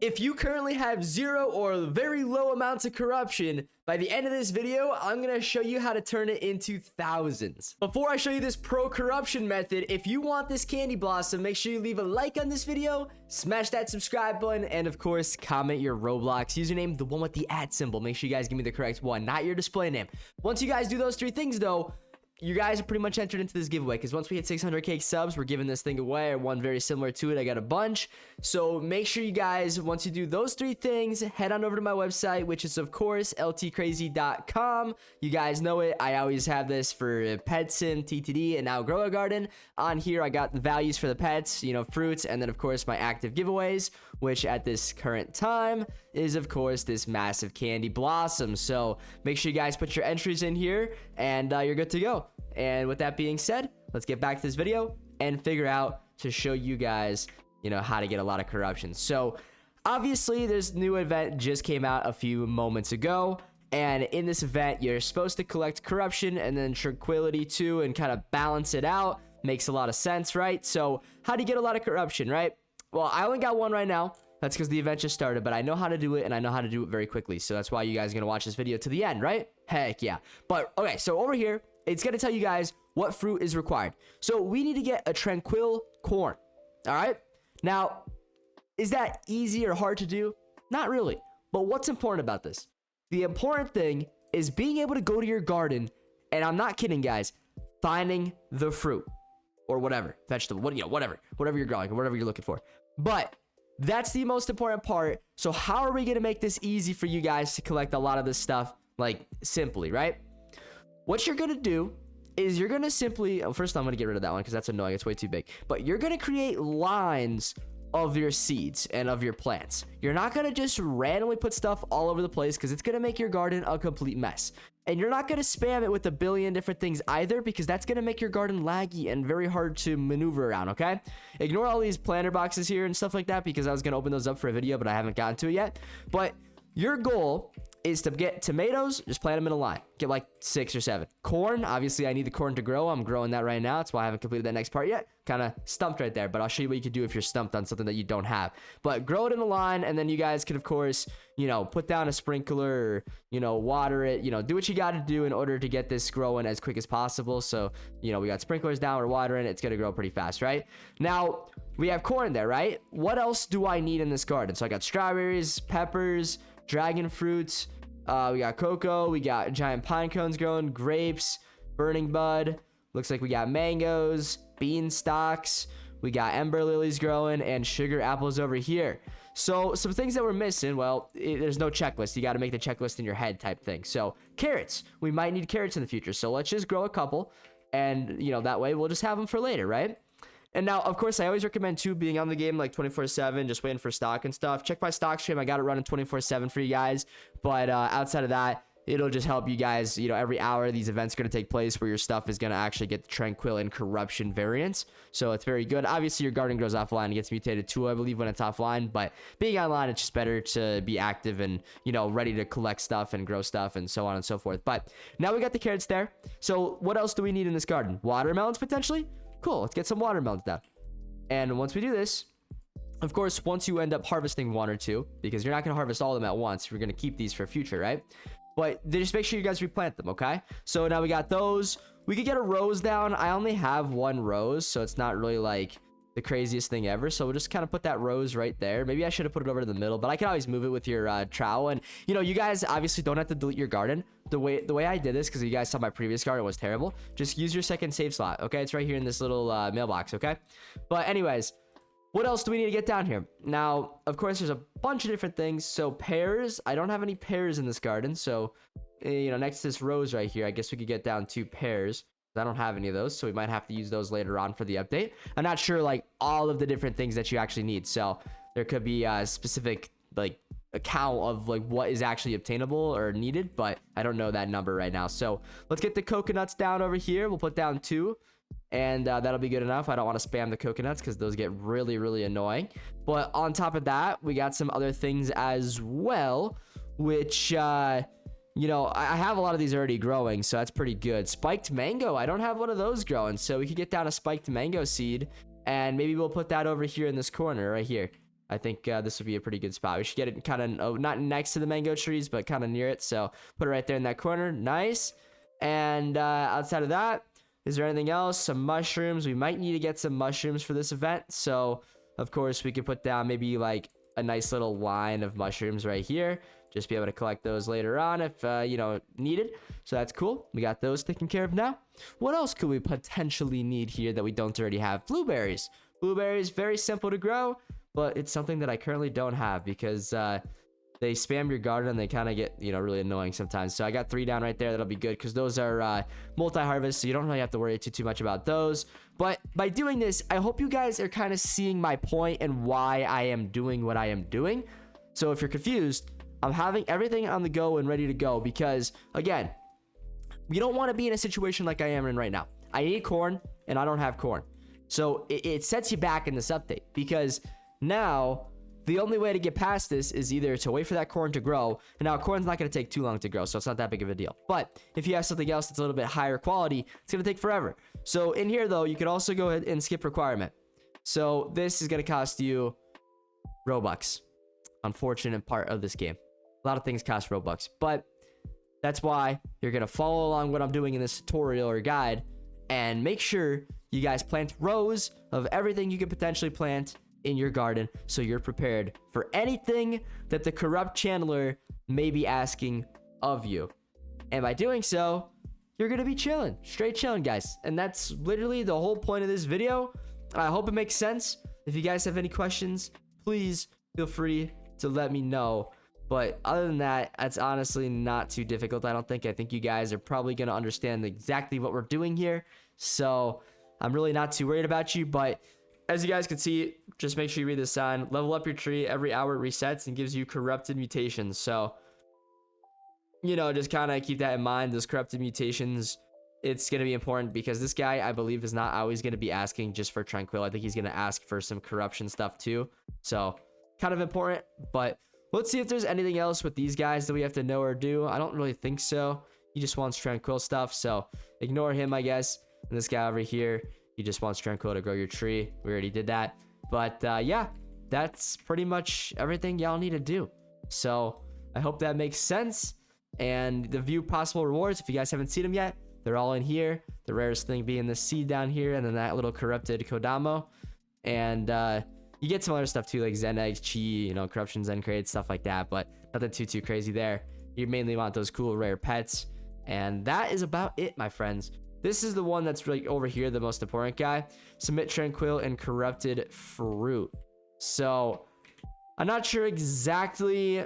If you currently have 0 or very low amounts of corruption, by the end of this video, I'm going to show you how to turn it into thousands. Before I show you this pro corruption method, if you want this candy blossom, make sure you leave a like on this video, smash that subscribe button, and of course, comment your Roblox username, the one with the @ symbol. Make sure you guys give me the correct one, not your display name. Once you guys do those 3 things though, you guys are pretty much entered into this giveaway, because once we hit 600k subs, we're giving this thing away. One very similar to it. I got a bunch. So make sure you guys, once you do those 3 things, head on over to my website, which is of course ltcrazy.com. You guys know it. I always have this for pet sim, TTD, and now Grow a Garden. On here, I got the values for the pets, you know, fruits, and then of course my active giveaways, which at this current time is of course this massive candy blossom. So make sure you guys put your entries in here, and you're good to go. And with that being said, let's get back to this video and figure out to show you guys, you know, how to get a lot of corruption. So obviously this new event just came out a few moments ago, and in this event you're supposed to collect corruption and then tranquility too, and kind of balance it out. Makes a lot of sense, right? So how do you get a lot of corruption, right? Well, I only got one right now. That's because the event just started, but I know how to do it, and I know how to do it very quickly. So that's why you guys are going to watch this video to the end, right? Heck yeah. But okay, so over here, it's going to tell you guys what fruit is required. So we need to get a tranquil corn. All right. Now, is that easy or hard to do? Not really. But what's important about this? The important thing is being able to go to your garden, and I'm not kidding, guys, finding the fruit or whatever, vegetable, whatever you're growing or whatever you're looking for. But that's the most important part. So how are we going to make this easy for you guys to collect a lot of this stuff, like simply, right? What you're going to do is you're going to simply, first I'm going to get rid of that one because that's annoying. It's way too big. But you're going to create lines of your seeds and of your plants. You're not going to just randomly put stuff all over the place, because it's going to make your garden a complete mess. And you're not going to spam it with a billion different things either, because that's going to make your garden laggy and very hard to maneuver around, okay? Ignore all these planter boxes here and stuff like that, because I was going to open those up for a video, but I haven't gotten to it yet. But your goal is to get tomatoes, just plant them in a line. Get like 6 or 7. Corn, obviously I need the corn to grow. I'm growing that right now. That's why I haven't completed that next part yet. Kind of stumped right there, but I'll show you what you can do if you're stumped on something that you don't have. But grow it in a line, and then you guys can, of course, you know, put down a sprinkler, or, you know, water it, you know, do what you got to do in order to get this growing as quick as possible. So, you know, we got sprinklers down, we're watering it, it's going to grow pretty fast, right? Now, we have corn there, right? What else do I need in this garden? So I got strawberries, peppers, dragon fruits, we got cocoa, we got giant pine cones growing, grapes, burning bud, looks like we got mangoes, bean stalks, we got ember lilies growing, and sugar apples over here. So some things that we're missing, well, there's no checklist. You got to make the checklist in your head type thing. So carrots, we might need carrots in the future, so let's just grow a couple, and you know, that way we'll just have them for later, right? And now, of course, I always recommend too being on the game like 24/7, just waiting for stock and stuff. Check my stock stream. I got it running 24/7 for you guys. But outside of that, it'll just help you guys. You know, every hour these events are going to take place where your stuff is going to actually get the tranquil and corruption variants. So it's very good. Obviously, your garden grows offline and gets mutated too, I believe, when it's offline. But being online, it's just better to be active and, you know, ready to collect stuff and grow stuff and so on and so forth. But now we got the carrots there. So what else do we need in this garden? Watermelons potentially? Cool, let's get some watermelons down. And once we do this, of course, once you end up harvesting 1 or 2, because you're not going to harvest all of them at once, you're going to keep these for future, right? But just make sure you guys replant them, okay? So now we got those. We could get a rose down. I only have 1 rose, so it's not really like the craziest thing ever. So we'll just kind of put that rose right there. Maybe I should have put it over to the middle, but I can always move it with your trowel. And you know, you guys obviously don't have to delete your garden. The way I did this, because you guys saw my previous garden was terrible, just use your second save slot, okay? It's right here in this little mailbox, okay? But anyways, what else do we need to get down here? Now, of course, there's a bunch of different things. So pears, I don't have any pears in this garden. So, you know, next to this rose right here, I guess we could get down 2 pears. I don't have any of those, so we might have to use those later on for the update. I'm not sure like all of the different things that you actually need. So there could be a specific like account of like what is actually obtainable or needed, but I don't know that number right now. So let's get the coconuts down over here. We'll put down 2, and that'll be good enough. I don't want to spam the coconuts because those get really, really annoying. But on top of that, we got some other things as well, which you know, I have a lot of these already growing, so that's pretty good. Spiked mango, I don't have one of those growing, so we could get down a spiked mango seed, and maybe we'll put that over here in this corner right here. I think this would be a pretty good spot. We should get it kind of not next to the mango trees, but kind of near it. So put it right there in that corner. Nice. And outside of that, is there anything else? Some mushrooms. We might need to get some mushrooms for this event. So, of course, we could put down maybe like a nice little line of mushrooms right here. Just be able to collect those later on if, needed. So that's cool. We got those taken care of now. What else could we potentially need here that we don't already have? Blueberries. Blueberries, very simple to grow, but it's something that I currently don't have because they spam your garden and they kind of get, really annoying sometimes. So I got 3 down right there. That'll be good because those are multi-harvest, so you don't really have to worry too much about those. But by doing this, I hope you guys are kind of seeing my point and why I am doing what I am doing. So if you're confused, I'm having everything on the go and ready to go because, again, we don't want to be in a situation like I am in right now. I need corn, and I don't have corn. So it sets you back in this update because now the only way to get past this is either to wait for that corn to grow. And now corn's not going to take too long to grow, so it's not that big of a deal. But if you have something else that's a little bit higher quality, it's going to take forever. So in here, though, you could also go ahead and skip requirement. So this is going to cost you Robux. Unfortunate part of this game. A lot of things cost Robux, but that's why you're going to follow along what I'm doing in this tutorial or guide and make sure you guys plant rows of everything you could potentially plant in your garden so you're prepared for anything that the corrupt channeler may be asking of you. And by doing so, you're going to be chilling, straight chilling, guys. And that's literally the whole point of this video. I hope it makes sense. If you guys have any questions, please feel free to let me know. But other than that, it's honestly not too difficult. I think you guys are probably going to understand exactly what we're doing here. So I'm really not too worried about you. But as you guys can see, just make sure you read this sign. Level up your tree every hour it resets and gives you corrupted mutations. So, just kind of keep that in mind. Those corrupted mutations, it's going to be important because this guy, I believe, is not always going to be asking just for Tranquil. I think he's going to ask for some corruption stuff too. So kind of important, but let's see if there's anything else with these guys that we have to know or do. I don't really think so. He just wants Tranquil stuff, so ignore him, I guess. And this guy over here, he just wants Tranquil to grow your tree. We already did that. But yeah, that's pretty much everything y'all need to do. So I hope that makes sense. And the view possible rewards, if you guys haven't seen them yet, they're all in here. The rarest thing being the seed down here, and then that little corrupted Kodamo. And you get some other stuff too, like Zen eggs, Chi, corruption Zen crates, stuff like that. But nothing too crazy there. You mainly want those cool rare pets. And that is about it, my friends. This is the one that's like over here, the most important guy. Submit Tranquil and corrupted fruit. So I'm not sure exactly,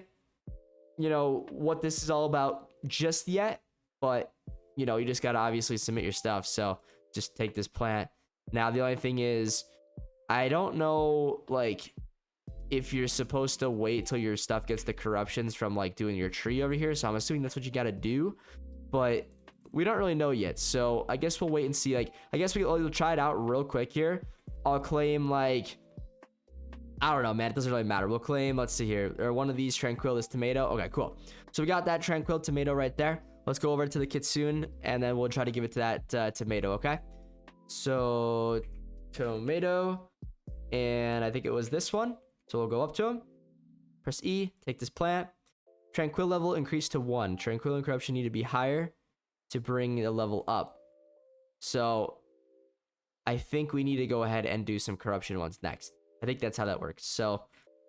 what this is all about just yet. But, you just got to obviously submit your stuff. So just take this plant. Now, the only thing is, I don't know, if you're supposed to wait till your stuff gets the corruptions from, doing your tree over here. So I'm assuming that's what you got to do. But we don't really know yet. So I guess we'll wait and see. I guess we'll try it out real quick here. I'll claim, I don't know, man. It doesn't really matter. We'll claim, let's see here. Or one of these Tranquil, this tomato. Okay, cool. So we got that Tranquil tomato right there. Let's go over to the Kitsune, and then we'll try to give it to that tomato, okay? So, tomato. And I think it was this one. So we'll go up to him. Press E. Take this plant. Tranquil level increased to 1. Tranquil and corruption need to be higher to bring the level up. So I think we need to go ahead and do some corruption ones next. I think that's how that works. So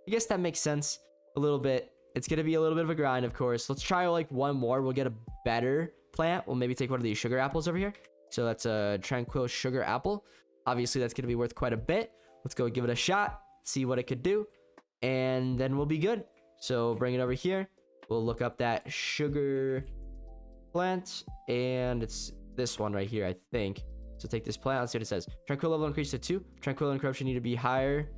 I guess that makes sense a little bit. It's going to be a little bit of a grind, of course. Let's try one more. We'll get a better plant. We'll maybe take one of these sugar apples over here. So that's a Tranquil sugar apple. Obviously, that's going to be worth quite a bit. Let's go give it a shot, see what it could do, and then we'll be good. So bring it over here. We'll look up that sugar plant, and it's this one right here, I think. So take this plant. Let's see what it says. Tranquil level increased to 2. Tranquil and corruption need to be higher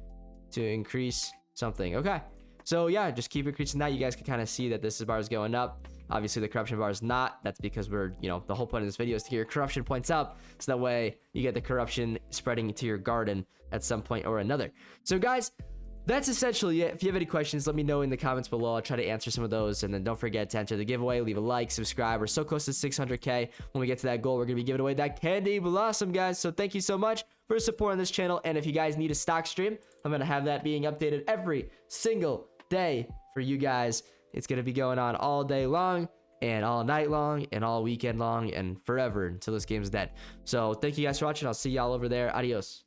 to increase something. Okay. So yeah, just keep increasing that. You guys can kind of see that this bar is going up. Obviously, the corruption bar is not. That's because we're, the whole point of this video is to get your corruption points up. So that way you get the corruption spreading into your garden at some point or another. So guys, that's essentially it. If you have any questions, let me know in the comments below. I'll try to answer some of those. And then don't forget to enter the giveaway. Leave a like, subscribe. We're so close to 600K. When we get to that goal, we're going to be giving away that candy blossom, guys. So thank you so much for supporting this channel. And if you guys need a stock stream, I'm going to have that being updated every single day for you guys. It's going to be going on all day long and all night long and all weekend long and forever until this game's dead. So thank you guys for watching. I'll see y'all over there. Adios.